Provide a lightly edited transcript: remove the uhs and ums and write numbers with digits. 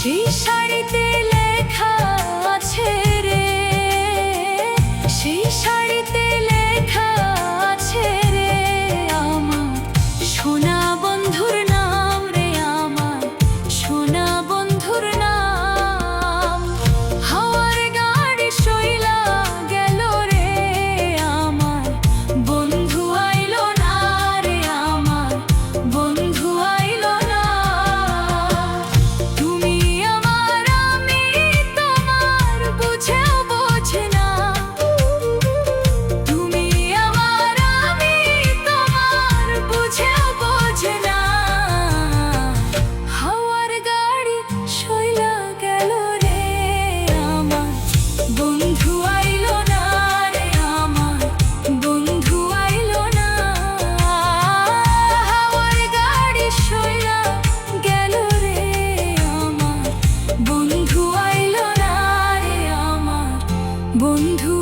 সেই শাড়িতে লেখা আছে রে, সেই শাড়িতে লেখা আছে রে আমার সোনা বন্ধুর নাম রে, আমার সোনা বন্ধুর নাম। হাওয়ার গাড়ি সইলা গেল রে আমার বন্ধু আইলো না রে, আমার বন্ধু আইলো না। তুমি আমার আমি তোমার বুঝেও বোঝে না, তুমি আমার আমি তোমার বুঝেও বোঝে না। হাওয়ার গাড়ি সইলা গেল রে আমার বন্ধু আইলো না রে, আমার বন্ধু আইলো না। হাওয়ার গাড়ি সইলা গেল রে আমার বন্ধু আইলো না রে, আমার বন্ধু